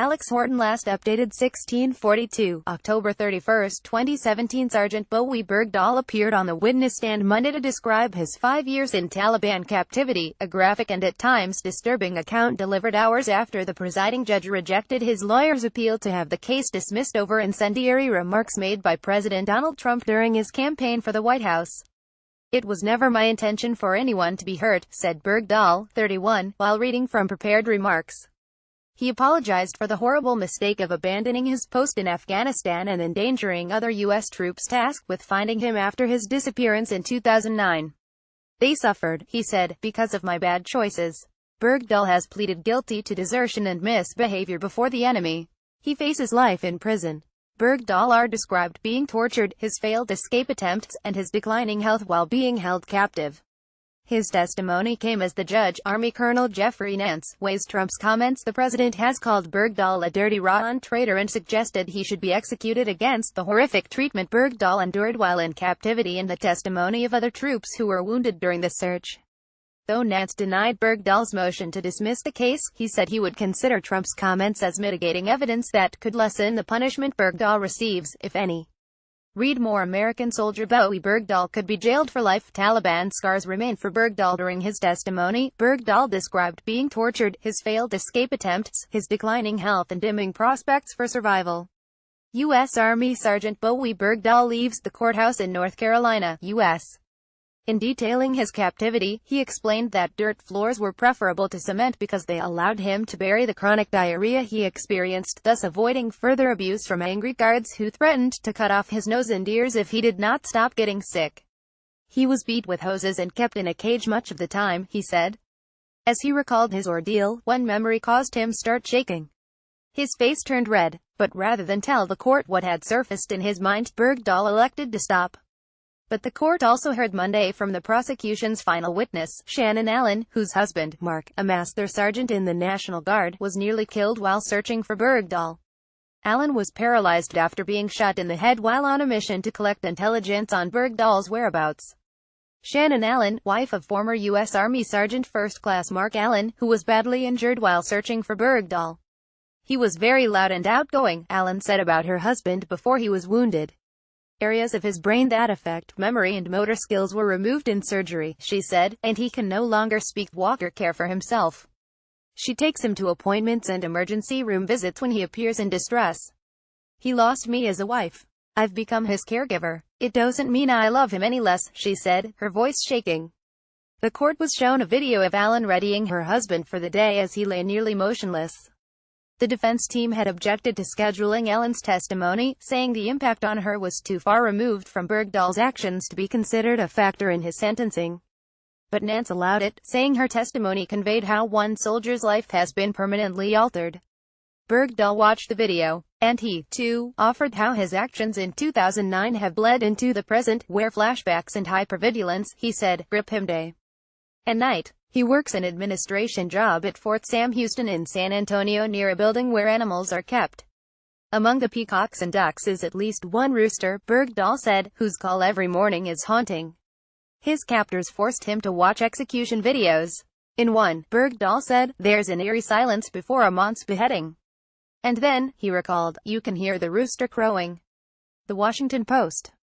HORTON Last updated 1642, October 31, 2017. Sergeant Bowe Bergdahl appeared on the witness stand Monday to describe his 5 years in Taliban captivity, a graphic and at times disturbing account delivered hours after the presiding judge rejected his lawyer's appeal to have the case dismissed over incendiary remarks made by President Donald Trump during his campaign for the White House. "It was never my intention for anyone to be hurt," said Bergdahl, 31, while reading from prepared remarks. He apologized for the horrible mistake of abandoning his post in Afghanistan and endangering other U.S. troops tasked with finding him after his disappearance in 2009. "They suffered," he said, "because of my bad choices." Bergdahl has pleaded guilty to desertion and misbehavior before the enemy. He faces life in prison. Bergdahl described being tortured, his failed escape attempts, and his declining health while being held captive. His testimony came as the judge, Army Colonel Jeffrey Nance, weighs Trump's comments. The president has called Bergdahl a dirty, rotten traitor and suggested he should be executed against the horrific treatment Bergdahl endured while in captivity and the testimony of other troops who were wounded during the search. Though Nance denied Bergdahl's motion to dismiss the case, he said he would consider Trump's comments as mitigating evidence that could lessen the punishment Bergdahl receives, if any. Read more. American soldier Bowe Bergdahl could be jailed for life. Taliban scars remain for Bergdahl. During his testimony, Bergdahl described being tortured, his failed escape attempts, his declining health and dimming prospects for survival. U.S. Army Sergeant Bowe Bergdahl leaves the courthouse in North Carolina, U.S. In detailing his captivity, he explained that dirt floors were preferable to cement because they allowed him to bury the chronic diarrhea he experienced, thus avoiding further abuse from angry guards who threatened to cut off his nose and ears if he did not stop getting sick. He was beat with hoses and kept in a cage much of the time, he said. As he recalled his ordeal, one memory caused him start shaking. His face turned red, but rather than tell the court what had surfaced in his mind, Bergdahl elected to stop. But the court also heard Monday from the prosecution's final witness, Shannon Allen, whose husband, Mark, a Master Sergeant in the National Guard, was nearly killed while searching for Bergdahl. Allen was paralyzed after being shot in the head while on a mission to collect intelligence on Bergdahl's whereabouts. Shannon Allen, wife of former U.S. Army Sergeant First Class Mark Allen, who was badly injured while searching for Bergdahl. "He was very loud and outgoing," Allen said about her husband before he was wounded. "Areas of his brain that affect memory and motor skills were removed in surgery," she said, "and he can no longer speak, walk or care for himself. She takes him to appointments and emergency room visits when he appears in distress. He lost me as a wife. I've become his caregiver. It doesn't mean I love him any less," she said, her voice shaking. The court was shown a video of Allen readying her husband for the day as he lay nearly motionless. The defense team had objected to scheduling Allen's testimony, saying the impact on her was too far removed from Bergdahl's actions to be considered a factor in his sentencing. But Nance allowed it, saying her testimony conveyed how one soldier's life has been permanently altered. Bergdahl watched the video, and he, too, offered how his actions in 2009 have bled into the present, where flashbacks and hypervigilance, he said, grip him day and night. He works an administration job at Fort Sam Houston in San Antonio near a building where animals are kept. Among the peacocks and ducks is at least one rooster, Bergdahl said, whose call every morning is haunting. His captors forced him to watch execution videos. In one, Bergdahl said, "There's an eerie silence before a month's beheading. And then," he recalled, "you can hear the rooster crowing." The Washington Post.